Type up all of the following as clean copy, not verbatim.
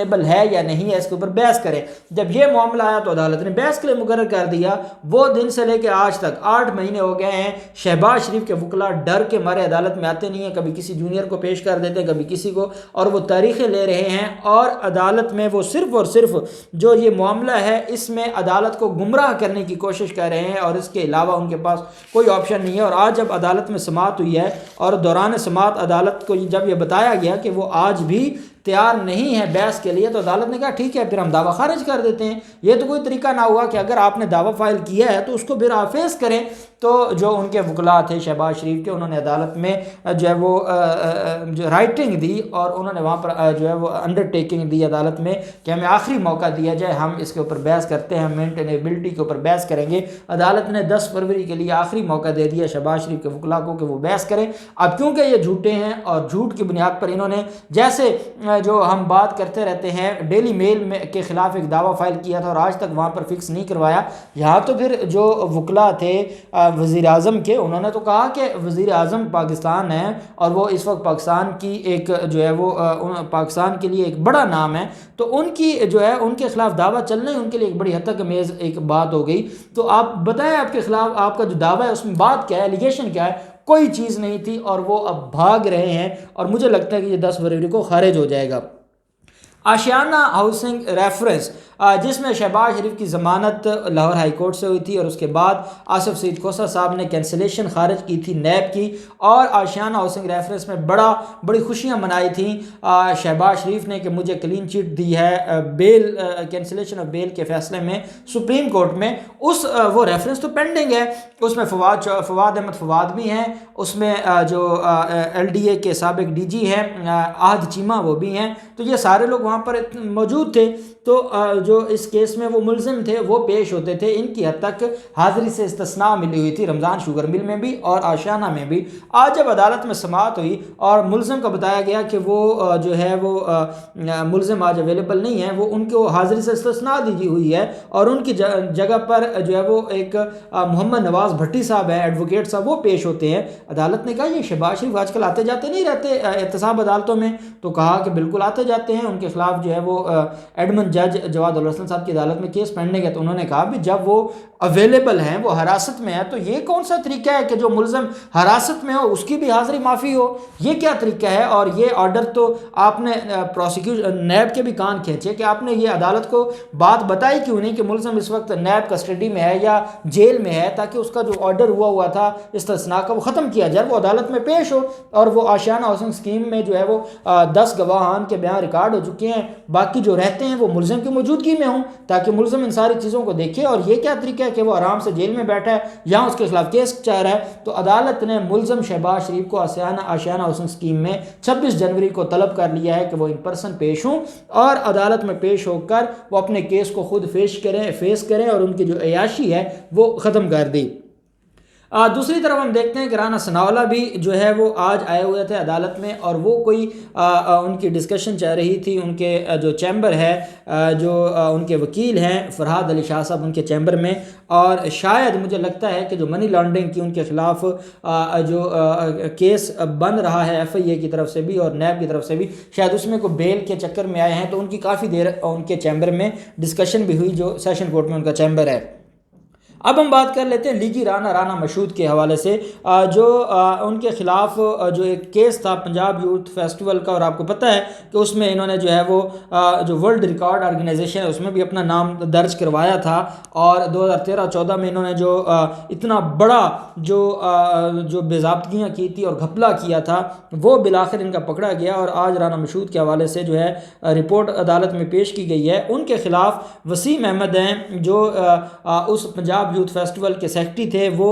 Maintainable ہے یا نہیں ہے اس کے اوپر بحث کریں۔ جب یہ معاملہ آیا تو عدالت نے بحث کے لیے مقرر کر دیا۔ وہ دن سے لے کے آج تک 8 مہینے ہو گئے ہیں، شہباز شریف کے وکلاء ڈر کے مارے عدالت میں آتے نہیں ہیں، کبھی کسی جونیئر کو پیش کر دیتے ہیں، کبھی کسی کو، اور وہ تاریخیں لے رہے ہیں، اور عدالت میں وہ صرف اور صرف جو یہ معاملہ ہے اس میں عدالت کو گمراہ کرنے کی کوشش کر رہے ہیں، اور اس کے علاوہ ان کے پاس کوئی آپشن نہیں ہے۔ اور آج جب عدالت میں سماعت ہوئی ہے اور دوران سماعت عدالت کو جب یہ بتایا گیا کہ وہ آج بھی تیار نہیں ہے بحث کے لیے، تو عدالت نے کہا ٹھیک ہے پھر ہم دعویٰ خارج کر دیتے ہیں۔ یہ تو کوئی طریقہ نہ ہوا کہ اگر آپ نے دعویٰ فائل کیا ہے تو اس کو پھر آپ فیس کریں۔ تو جو ان کے وکلاء تھے شہباز شریف کے، انہوں نے عدالت میں جو ہے وہ جو رائٹنگ دی، اور انہوں نے وہاں پر جو ہے وہ انڈرٹیکنگ دی عدالت میں کہ ہمیں آخری موقع دیا جائے، ہم اس کے اوپر بحث کرتے ہیں، ہم مینٹینیبلٹی کے اوپر بحث کریں گے۔ عدالت نے 10 فروری کے لیے آخری موقع دے دیا شہباز شریف کے وکلاء کو کہ وہ بحث کریں۔ اب کیونکہ یہ جھوٹے ہیں اور جھوٹ کی بنیاد پر انہوں نے، جیسے جو ہم بات کرتے رہتے ہیں، ڈیلی میل میں کے خلاف ایک دعویٰ فائل کیا تھا اور آج تک وہاں پر فکس نہیں کروایا۔ یہاں تو پھر جو وکلاء تھے وزیر اعظم کے، انہوں نے تو کہا کہ وزیر اعظم پاکستان ہے اور وہ اس وقت پاکستان کی ایک جو ہے وہ پاکستان کے لیے ایک بڑا نام ہے، تو ان کی جو ہے ان کے خلاف دعویٰ چلنا ہی ان کے لیے ایک بڑی حد تک میز ایک بات ہو گئی۔ تو آپ بتائیں آپ کے خلاف آپ کا جو دعویٰ ہے اس میں بات کیا ہے، ایلیگیشن کیا ہے؟ کوئی چیز نہیں تھی، اور وہ اب بھاگ رہے ہیں، اور مجھے لگتا ہے کہ یہ 10 فروری کو خارج ہو جائے گا۔ آشیانہ ہاؤسنگ ریفرنس، جس میں شہباز شریف کی ضمانت لاہور ہائی کورٹ سے ہوئی تھی، اور اس کے بعد آصف سعید کوثر صاحب نے کینسلیشن خارج کی تھی نیب کی، اور آشیانہ ہاؤسنگ ریفرنس میں بڑی خوشیاں منائی تھیں شہباز شریف نے کہ مجھے کلین چٹ دی ہے بیل، کینسلیشن آف بیل کے فیصلے میں سپریم کورٹ میں۔ وہ ریفرنس تو پینڈنگ ہے، اس میں فواد احمد فواد بھی ہیں، اس میں جو ایل ڈی اے کے سابق ڈی جی ہیں احد چیمہ وہ بھی ہیں، تو یہ سارے لوگ وہاں پر موجود تھے۔ تو جو اس کیس میں وہ ملزم تھے وہ پیش ہوتے تھے، ان کی حد تک حاضری سے استثناء ملی ہوئی تھی رمضان شوگر مل میں بھی اور آشیانہ میں بھی۔ آج جب عدالت میں سماعت ہوئی اور ملزم کو بتایا گیا کہ وہ جو ہے وہ ملزم آج اویلیبل نہیں ہے، وہ ان کو حاضری سے استثناء دی ہوئی ہے، اور ان کی جگہ پر جو ہے وہ ایک محمد نواز بھٹی صاحب ہیں، ایڈوکیٹ صاحب، وہ پیش ہوتے ہیں۔ عدالت نے کہا یہ شہباز شریف آج کل آتے جاتے نہیں رہتے احتساب عدالتوں میں؟ تو کہا کہ بالکل آتے جاتے ہیں، ان کے خلاف جو ہے وہ ایڈمن جج جواد الحسن صاحب کی عدالت میں کیس پینڈنگ ہے۔ تو انہوں نے کہا بھی جب وہ اویلیبل ہیں، وہ حراست میں ہے، تو یہ کون سا طریقہ ہے کہ جو ملزم حراست میں ہو اس کی بھی حاضری معافی ہو؟ یہ کیا طریقہ ہے؟ اور یہ آرڈر تو آپ نے پروسیکیوشن نیب کے بھی کان کھینچے کہ آپ نے یہ عدالت کو بات بتائی کیوں نہیں کہ ملزم اس وقت نیب کسٹڈی میں ہے یا جیل میں ہے، تاکہ اس کا جو آرڈر ہوا تھا استثناء کا وہ ختم کیا جائے، وہ عدالت میں پیش ہو۔ اور وہ آشیانہ ہاؤسنگ اسکیم میں جو ہے وہ 10 گواہان کے بیان ریکارڈ ہو چکے ہیں، باقی جو رہتے ہیں وہ ملزم کی موجودگی میں ہوں، تاکہ ملزم ان ساری چیزوں کو دیکھے۔ اور یہ کیا طریقہ ہے کہ وہ آرام سے جیل میں بیٹھا ہے، یہاں اس کے خلاف کیس چل رہا ہے؟ تو عدالت نے ملزم شہباز شریف کو آشیانہ ہاؤسنگ اسکیم میں 26 جنوری کو طلب کر لیا ہے کہ وہ ان پرسن پیش ہوں، اور عدالت میں پیش ہو کر وہ اپنے کیس کو خود فیس کریں اور ان کی جو عیاشی ہے وہ ختم کر دی۔ دوسری طرف ہم دیکھتے ہیں کہ رانا ثناءاللہ بھی جو ہے وہ آج آئے ہوئے تھے عدالت میں، اور وہ کوئی ان کی ڈسکشن چل رہی تھی، ان کے جو چیمبر ہے، جو ان کے وکیل ہیں فرحاد علی شاہ صاحب ان کے چیمبر میں، اور شاید مجھے لگتا ہے کہ جو منی لانڈرنگ کی ان کے خلاف جو کیس بن رہا ہے ایف آئی اے کی طرف سے بھی اور نیب کی طرف سے بھی، شاید اس میں کوئی بیل کے چکر میں آئے ہیں، تو ان کی کافی دیر ان کے چیمبر میں ڈسکشن بھی ہوئی، جو سیشن کورٹ میں ان کا چیمبر ہے۔ اب ہم بات کر لیتے ہیں لیگی رانا مشہود کے حوالے سے، جو ان کے خلاف جو ایک کیس تھا پنجاب یوتھ فیسٹیول کا، اور آپ کو پتہ ہے کہ اس میں انہوں نے جو ہے وہ جو ورلڈ ریکارڈ آرگنائزیشن ہے اس میں بھی اپنا نام درج کروایا تھا، اور 2013-14 میں انہوں نے جو اتنا بڑا جو بے ضابطگیاں کی تھی اور گھپلا کیا تھا، وہ بالآخر ان کا پکڑا گیا، اور آج رانا مشہود کے حوالے سے جو ہے رپورٹ عدالت میں پیش کی گئی ہے۔ ان کے خلاف وسیم احمد ہیں، جو اس پنجاب یوتھ فیسٹیول کے سیکرٹری تھے، وہ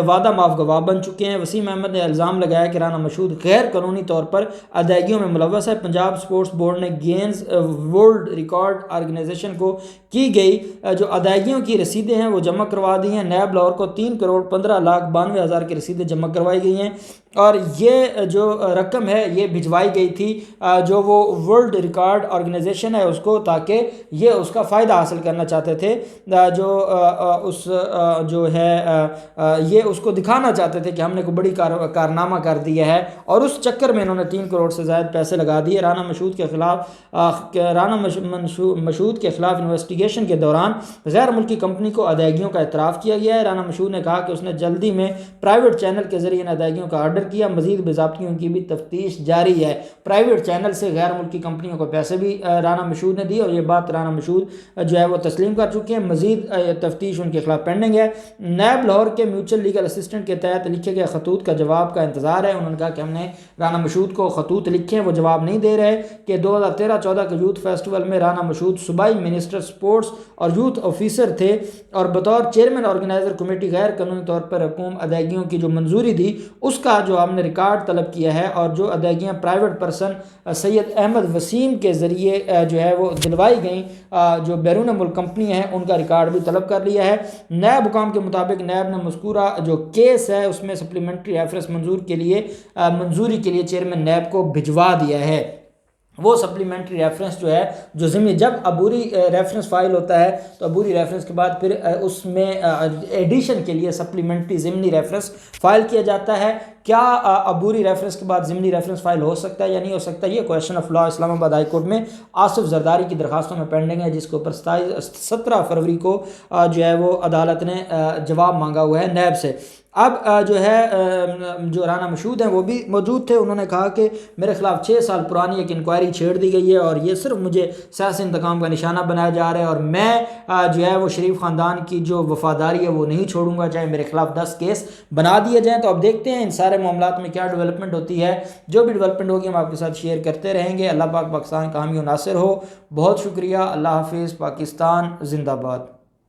وعدہ معاف گواہ بن چکے ہیں۔ وسیم احمد نے الزام لگایا کہ رانا مشہود غیر قانونی طور پر ادائیگیوں میں ملوث ہے۔ پنجاب سپورٹس بورڈ نے گینز ورلڈ ریکارڈ آرگنائزیشن کو کی گئی جو ادائیگیوں کی رسیدیں ہیں وہ جمع کروا دی ہیں۔ نیب لاہور کو 3,15,92,000 کی رسیدیں جمع کروائی گئی ہیں، اور یہ جو رقم ہے یہ بھجوائی گئی تھی جو وہ ورلڈ ریکارڈ آرگنائزیشن ہے اس کو، تاکہ یہ اس کا فائدہ حاصل کرنا چاہتے تھے۔ جو اس جو ہے یہ اس کو دکھانا چاہتے تھے کہ ہم نے کوئی بڑی کارنامہ کر دیا ہے، اور اس چکر میں انہوں نے 3 کروڑ سے زائد پیسے لگا دیے۔ رانا مشہود کے خلاف انویسٹیگیشن کے دوران غیر ملکی کمپنی کو ادائیگیوں کا اعتراف کیا گیا ہے۔ رانا مشہود نے کہا کہ اس نے جلدی میں پرائیویٹ چینل کے ذریعے ان ادائیگیوں کا آرڈر کیا، مزید باضابطگیوں کی بھی تفتیش جاری ہے۔ پرائیویٹ چینل سے غیر ملکی کمپنیوں کو پیسے بھی رانا مشہود نے دیے، اور یہ بات رانا مشہود جو ہے وہ تسلیم کر چکے ہیں۔ مزید تفتیش ان کے خلاف پینڈنگ ہے۔ نیب لاہور کے میوچل لیگل اسسٹنٹ کے تحت لکھے گئے خطوط کا جواب کا انتظار ہے۔ انہوں نے کہا کہ ہم نے رانا مشہود کو خطوط لکھے ہیں، وہ جواب نہیں دے رہے کہ 2013-14 کے یوتھ فیسٹیول میں رانا مشہود صوبائی منسٹر سپورٹس اور یوتھ آفیسر تھے، اور بطور چیئرمین آرگنائزر کمیٹی غیر قانونی طور پر حکوم ادائیگیوں کی جو منظوری دی اس کا جو ہم نے ریکارڈ طلب کیا ہے، اور جو ادائیگیاں پرائیویٹ پرسن سید احمد وسیم کے ذریعے جو ہے وہ دلوائی گئیں جو بیرون ملک کمپنی ہیں، ان کا ریکارڈ بھی طلب کر لیا ہے۔ نیب حکام کے مطابق نیب نے مذکورہ جو کیس ہے اس میں سپلیمنٹری ریفرنس منظوری کے لیے چیئرمین نیب کو بھجوا دیا ہے۔ وہ سپلیمنٹری ریفرنس جو ہے جو ضمنی، جب عبوری ریفرنس فائل ہوتا ہے تو عبوری ریفرنس کے بعد پھر اس میں ایڈیشن کے لیے سپلیمنٹری ضمنی ریفرنس فائل کیا جاتا ہے۔ کیا عبوری ریفرنس کے بعد ضمنی ریفرنس فائل ہو سکتا ہے یا نہیں ہو سکتا، یہ کویشچن آف لا اسلام آباد ہائی کورٹ میں آصف زرداری کی درخواستوں میں پینڈنگ ہے، جس کے اوپر 17 فروری کو جو ہے وہ عدالت نے جواب مانگا ہوا ہے نیب سے۔ اب جو ہے جو رانا مشہود ہیں وہ بھی موجود تھے، انہوں نے کہا کہ میرے خلاف 6 سال پرانی ایک انکوائری چھیڑ دی گئی ہے، اور یہ صرف مجھے سیاسی انتقام کا نشانہ بنایا جا رہا ہے، اور میں جو ہے وہ شریف خاندان کی جو وفاداری ہے وہ نہیں چھوڑوں گا، چاہے میرے خلاف 10 کیس بنا دیے جائیں۔ تو اب دیکھتے ہیں ان سارے معاملات میں کیا ڈیولپمنٹ ہوتی ہے، جو بھی ڈیولپمنٹ ہوگی ہم آپ کے ساتھ شیئر کرتے رہیں گے۔ اللہ پاک پاکستان کا حامی و ناصر ہو۔ بہت شکریہ، اللہ حافظ، پاکستان زندہ باد۔